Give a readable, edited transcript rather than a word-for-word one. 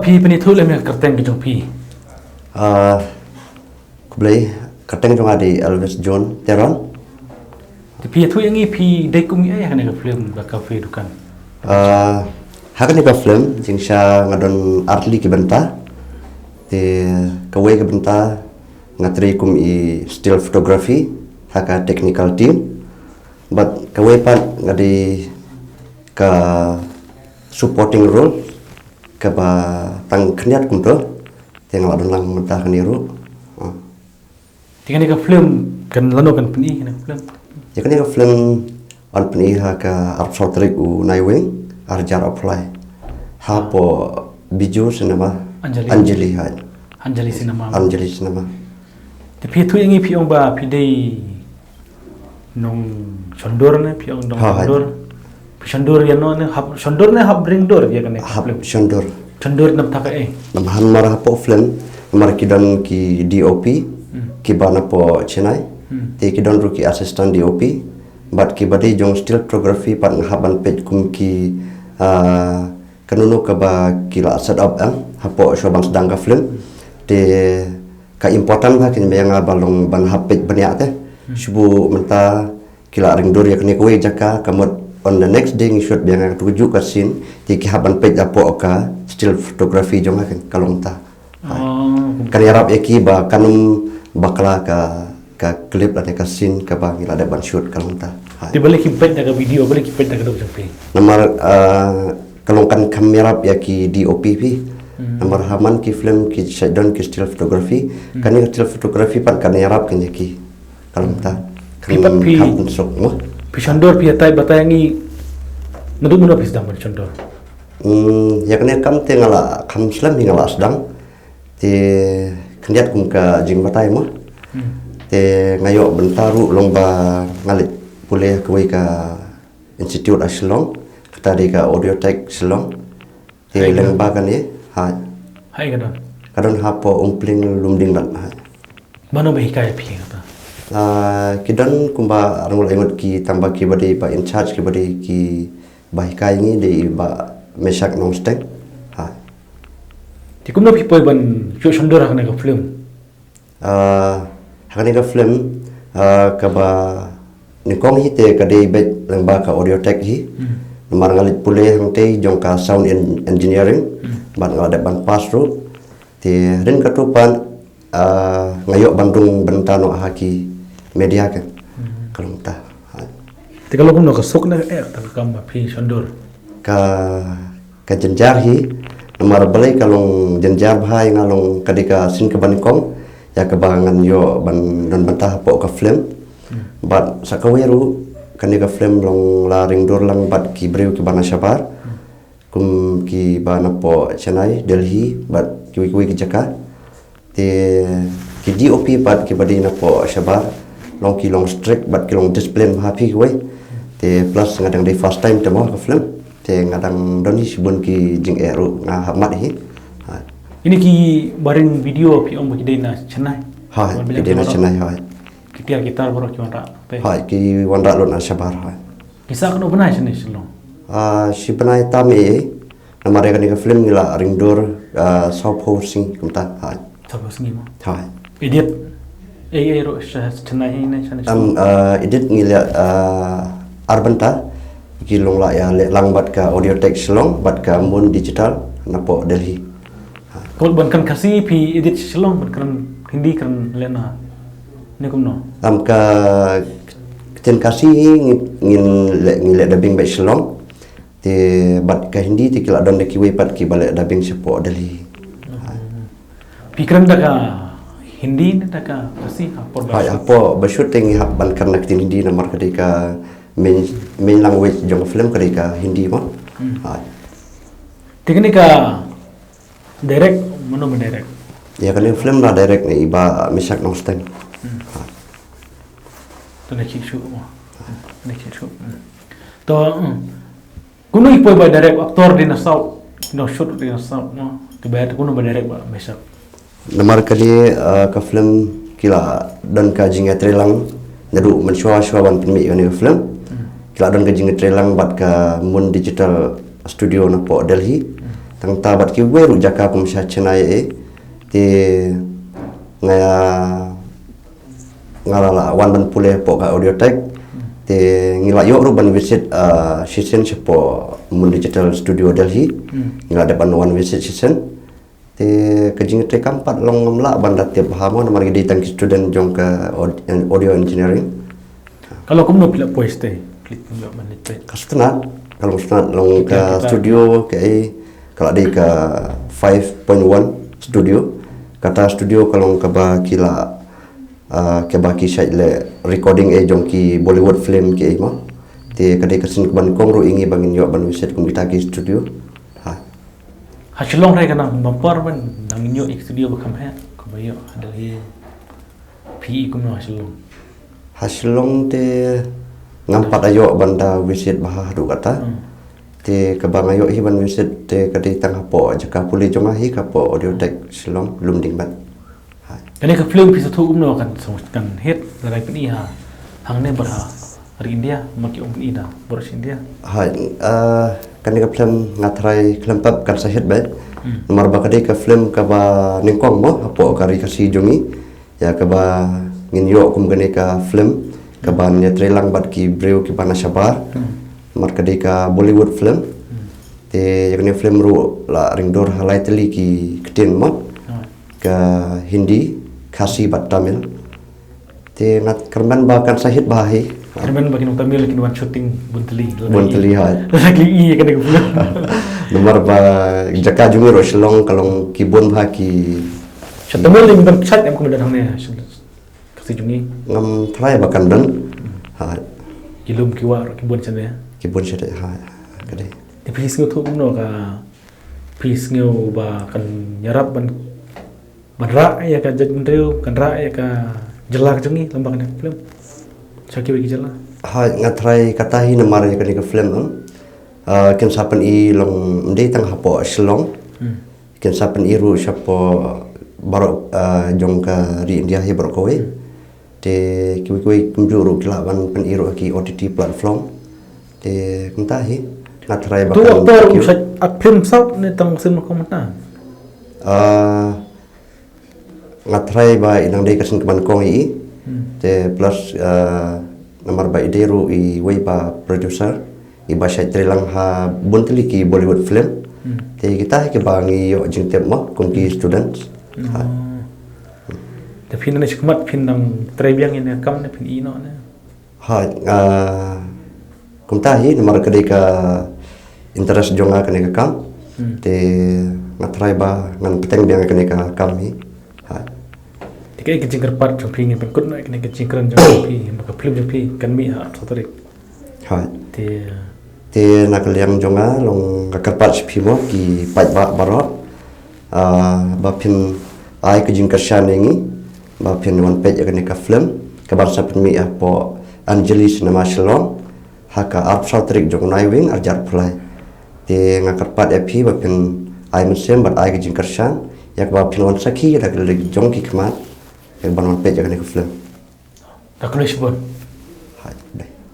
Pi penitu le me kerteng ke jong pi. Kublai kerteng jong adi Elvis John Teron. Ti pi tu yang pi dai kum ya kan ke film ka cafe dukan. Hakan ka film jing sha ngadon artli ki benta. Te kawai ke benta ngatri kum I still photography haka technical team. But kawai pat ngadi ka supporting role ka ba tang khniat kum to te ngadon lang mentah kaniru. Tinggal ka film kan lano kan peni kan film. Ya kan ka film on peni haka artsotrik u naiwing arjar apply. Hapo biju cinema Anjali hai. Anjali cinema. Anjali cinema. Tapi tu yang pi ong ba pi dei nong sondor ne pi ong dong sondor. Pi sondor ya no ne hab sondor ne hab ring dor ya kan Hab sondor. Sondor nam tak Nam han marah hapo film mar kidan ki DOP ki bana po Chennai. Te kidan ru ki assistant DOP but ki badi jong still photography pat haban page kum ki kanunu ka ba kila set up hapo shobang sedang ka film te ka important ba kin yang balong ban hapit banyak teh subu menta kila ring dor ya kini kowe jaka kamot on the next day shoot biang tuju ka scene ti ki haban page apo ka still photography jong kan kalong ta kan yarap eki ba kanum bakla ka clip la ka scene ka ba ngila ada ban shoot kalong ta Di balik kipet daga video balik kipet daga dok sampai. Nomor kalong kan kamera ya ki DOP pi nomor haman ki film ki shutdown ki still photography kan ni still photography pan kan yarap kan ki kalong ta Kipat pi sok mo pi sondor pi atai batayangi nadu muna pi sedang sondor. Ya kan kam te ngala kam slam ngala sedang te kendiat kum ka jing batai mo te ngayo bentaru lomba ngalit boleh kawai ka institute Shillong tadi ka audio tech Shillong te lengba kan ye Hai kadon. kadon hapo umpling lumding dan Mana bahikaya pi kata. Kidan kumba armul ingot ki tambah ki badi ba in charge ki badi ki bahika ini de ba mesak nong stek Ti kumna pi poi ban yo sondor hakna ka film. Hakani ka film ka ba ni kong hi te ka de bet lengba ka audio tech hi nomor ngalit pule hang te jong ka sound engineering ban ngada ban pass ru te rin ka tupan ngayok Bandung bentano haki media kan kalong ta Ti kalau kumna ka sok na tak kamba pi sondor. Ka jenjar hi nomor balai kalong jenjar bahai ngalong kadika sin ke banikong ya kebangan yo ban dan bantah po ka film bat sakaweru kadika film long laring dor lang bat ki breu ki bana Shabar kum ki bana po Chennai Delhi bat ki ki Jakarta te ki DOP bat ki badina po Shabar long ki long strict bat ki long discipline happy we te plus ngadang day first time te mo ka film te ngadang doni sibun ki jing eru nga hamat hi Ini ki bareng video pi ong bagi dena Chennai. ki dena Chennai Kita kita baru ki wanda. ki wanda lon Shabar Kisah kan benai Chennai selong. si benai tame nama rega ni ka film ngila ringdor South Sing kumta Sabar sengi mo. hai Edit. Ro Chennai ini edit ngila arbanta kilong la ya lang bat ka audio tech Shillong bat ka mun digital napo Delhi Kau bankan kasih pi edit selong bankan hindi kan lena. Ni kumno. Ka ten kasih ngile dubbing ba Shillong te bat ka hindi ti kila don ki we pat ki bale dubbing sepo Delhi Pikiran daga hindi na daga kasih apor ba. Apo ba shooting hap ban kan nak hindi na mar kadika main language jong film kadika hindi mo Tinggal ni ka direct mana mendirect. Ya kan film na direct ni iba misak nong steng Tu nak shoot mo. Nak shoot. Tu kuno ipoi ba direct aktor di nasau no shoot di nasau no. Tu bayar kuno ba direct ba misak. Namar kali ka film kila dan ka jinga trelang nadu mensyua ban pemi ni film kila dan ka jinga trelang bat ka mun digital studio na po Delhi tang tabat ki gue ru jaka kum sha chenai te ngaya ngalala wan ban pule po ka audio tech te ngila yo ru ban visit season po mun digital studio Delhi ngila depan one visit season te kejing te kampat long ngamla ban tiap hamo na mari di tang student jong ka audio engineering. Kalau kamu mau pilih pueste, klik nggak menit. Kastana kalau kastana long ka studio ke kalau di ka 5.1 studio kata studio kalau ka ba kila ke ba ki site le recording jong ki Bollywood film ke ma te kadai kasin ban kong ru ingi bangin yo ban visit kum kita ki studio. Hasilong rai kana bampar ban nangin yo studio bakam he kabayo ada hi PE kuno hasilong te ngampat ayo banda visit bah du kata te kabang ayo hi ban visit te kadai tang hapo jaka puli jonga hi kapo audio tech silong lum ding ban kani ka film pisa thu umno kan kan het rai pni ha hangne barha hari India maki umni da boros India kan ka film ngatrai klempap kan sahet baik nomor bakade ka film ka ba ningkong mo apo kari kasi jongi ya ka ba ngin yo kum gane ka film ka ba nya trelang bat ki breu ki bana shabar nomor kade ka Bollywood film te yakni film ru la ringdor halai teli ki ktin mo ka Hindi kasi bat Tamil te ngat kerman ba kan sahet bahi Kerman bagi nong Tamil kin wan shooting bunteli hai lagi i kan aku film nomor ba jaka jungi ro silong kalong kibun ba ki Tamil lim ban chat em kemudian hangnya kasi jungi ngam try bakan dan ilum kiwar kibun chane kibun sede kade di pis ngeu thu umno ka pis ngeu ba kan nyarap ban ra ya ka jadreu kan ra ya ka jelak jungi lambakan film Saki bagi jalan. Ngatrai kata hi namar ya ka film ken sapen i long mde tang hapo silong ken sapen i ru shapo baro jong ka ri India hi baro kowe te kiwi kumjuru kilawan pen iru ki OTT platform te kenta hi ngatrai tu aktor usai film sau ni tang sim komenta ngatrai ba inang dei kasin keman kong i te plus nomor ba ideru i weba producer i ba syai trilang ha bunteli ki Bollywood film te kita ke bangi yo jing tem mo kum ki students te phin na sikmat phin nang trebiang ini kam ne phin ino ne kum ta hi nomor ka ka interest jonga ka kam te ngatrai ba ngan peteng biang ka kam hi Kaya kecing kerpat jompi ni pengkut nak kena kecing keran jompi maka film jompi kan mi ha sotorik te nak liang jonga long kerpat sepi mo ki pai ba barot ba pin ai kecing kersan ini ba pin one page kena ka film ka bar sa mi po Anjali Cinema Shillong haka art sotorik jong nai wing arjar pulai te ngakerpat epi ba pin ai mesem ba ai kecing kersan yak ba pin one saki dak jong ki kemat yang bangun page akan ikut film. Tak boleh sebut.